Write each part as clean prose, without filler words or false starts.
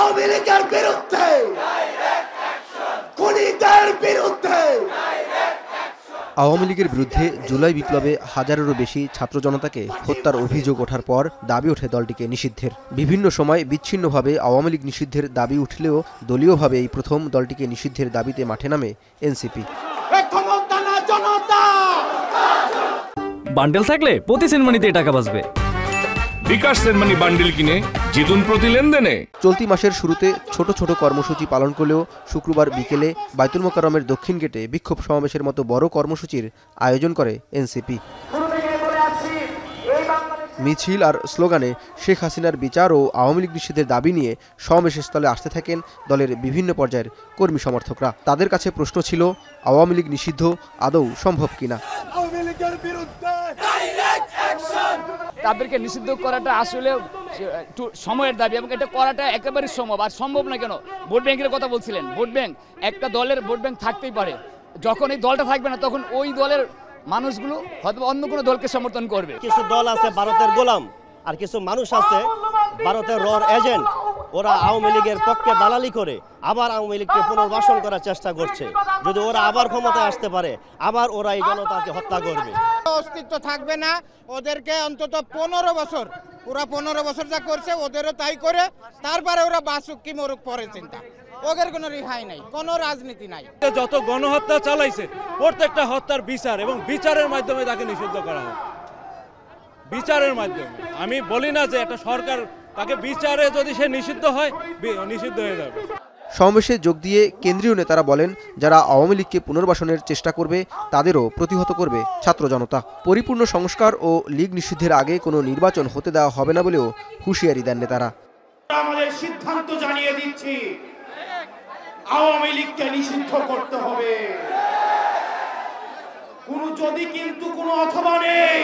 আওয়ামী লীগের বিরুদ্ধে, খুনিদের বিরুদ্ধে। আওয়ামী লীগের বিরুদ্ধে জুলাই বিপ্লবে হাজারেরও বেশি ছাত্র জনতাকে হত্যার অভিযোগ ওঠার পর দাবি ওঠে দলটিকে নিষিদ্ধের। বিভিন্ন সময় বিচ্ছিন্নভাবে আওয়ামী লীগ নিষিদ্ধের দাবি উঠলেও দলীয়ভাবে এই প্রথম দলটিকে নিষিদ্ধের দাবিতে মাঠে নামে এনসিপি। বান্ডেল থাকলে প্রতি সেনমানিতে টাকা বাঁচবে। বিকাশ সেনমানি বান্ডেল কিনে জিতুন প্রতি লেনদেনে। চলতি মাসের শুরুতে ছোট ছোট কর্মসূচি পালন করলেও শুক্রবার বিকেলে বায়তুল মোকাররমের দক্ষিণ গেটে বিক্ষোভ সমাবেশের মতো বড় কর্মসূচির আয়োজন করে এনসিপি। মিছিল আর স্লোগানে শেখ হাসিনার বিচার ও আওয়ামী লীগ নিষিদ্ধের দাবি নিয়ে সমাবেশস্থলে আসতে থাকেন দলের বিভিন্ন পর্যায়ের কর্মী সমর্থকরা। তাদের কাছে প্রশ্ন ছিল, আওয়ামী লীগ নিষিদ্ধ আদৌ সম্ভব কিনা। তাদেরকে নিষিদ্ধ করাটা আসলে একটু সময়ের দাবি এবং এটা করাটা একেবারে সম্ভব। আর সম্ভব না কেন? ভোট ব্যাংকের কথা বলছিলেন, ভোট ব্যাংক, একটা দলের ভোট ব্যাংক থাকতেই পারে। যখন এই দলটা থাকবে না তখন ওই দলের মানুষগুলো হয়তো অন্য কোনো দলকে সমর্থন করবে। কিছু দল আছে ভারতের গোলাম, আর কিছু মানুষ আছে ভারতের রর এজেন্ট। ওরা আওয়ামী লীগের পক্ষে দালালি করে আবার আওয়ামী লীগকে পুনর্বাসন করার চেষ্টা করছে। যদি ওরা আবার ক্ষমতায় আসতে পারে, আবার ওরা এই জনতাকে হত্যা করবে। অস্তিত্ব থাকবে না। ওদেরকে অন্তত 15 বছর, পুরো 15 বছর যা করছে ওদেরও তাই করে, তারপরে ওরা বাসুক কি মরুক পরে চিন্তা। ওদের কোনো রেহাই নাই, কোনো রাজনীতি নাই। যত গণহত্যা চালাইছে প্রত্যেকটা হত্যার বিচার এবং বিচারের মাধ্যমে তাকে নিষিদ্ধ করা হয়। বিচারের মাধ্যমে, আমি বলি না যে একটা সরকার তাকে বিচারে যদি সে নিষিদ্ধ হয়, নিষিদ্ধ হয়ে যাবে। সমাবেশে যোগ দিয়ে কেন্দ্রীয় নেতারা বলেন, যারা আওয়ামী লীগকে পুনর্বাসনের চেষ্টা করবে তাদেরও প্রতিহত করবে ছাত্র জনতা। পরিপূর্ণ সংস্কার ও লীগ নিষিদ্ধের আগে কোনো নির্বাচন হতে দেওয়া হবে না বলেও হুঁশিয়ারি দেন নেতারা। আমাদের সিদ্ধান্ত জানিয়ে দিচ্ছি, আওয়ামী লীগকে নিষিদ্ধ করতে হবে। যদি কিন্তু কোনো অথবা নেই,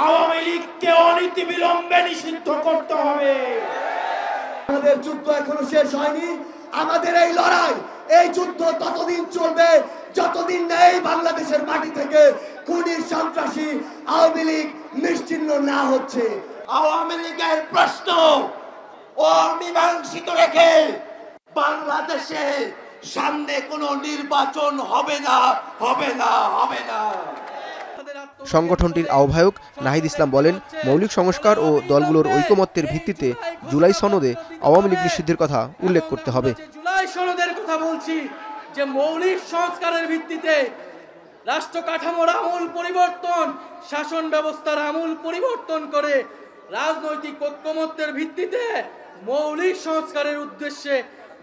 আওয়ামী লীগকে অনতিবিলম্বে নিষিদ্ধ করতে হবে। আমাদের যুদ্ধ এখনো শেষ হয়নি। আমাদের এই লড়াই, এই যুদ্ধ ততদিন চলবে যতদিন না এই বাংলাদেশের মাটি থেকে খুনি সন্ত্রাসী আওয়ামী লীগ নিশ্চিহ্ন না হচ্ছে। আওয়ামী লীগের প্রশ্ন অমীমাংসিত রেখে বাংলাদেশে সামনে কোনো নির্বাচন হবে না, হবে না, হবে না। সংগঠনটির আহ্বায়ক নাহিদ ইসলাম বলেন, মৌলিক সংস্কার ও দলগুলোর ঐকমত্যের ভিত্তিতে জুলাই সনদে আওয়ামী লীগ নিষিদ্ধের কথা উল্লেখ করতে হবে। জুলাই সনদের কথা বলছি যে মৌলিক সংস্কারের ভিত্তিতে রাষ্ট্র কাঠামোর আমূল পরিবর্তন, শাসন ব্যবস্থার আমূল পরিবর্তন করে রাজনৈতিক ঐকমত্যের ভিত্তিতে মৌলিক সংস্কারের উদ্দেশ্যে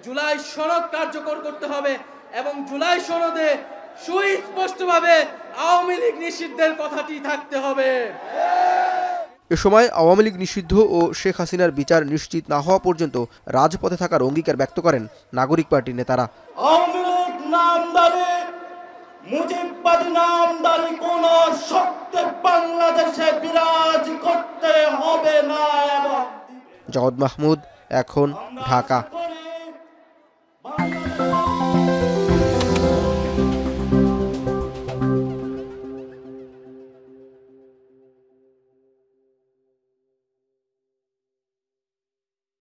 জুলাই সনদ কার্যকর করতে হবে এবং জুলাই সনদে সুস্পষ্টভাবে আওয়ামী লীগ নিষিদ্ধের কথাটি থাকতে হবে। এ সময় আওয়ামী লীগ নিষিদ্ধ ও শেখ হাসিনার বিচার নিশ্চিত না হওয়া পর্যন্ত রাজপথে থাকার অঙ্গীকার ব্যক্ত করেন নাগরিক পার্টির নেতারা। আওয়ামী লীগ নামদারি, মুজিববাদী নামদারি কোন শক্তি বাংলাদেশে বিরাজ করতে হবে না। জওয়াদ মাহমুদ, এখন, ঢাকা।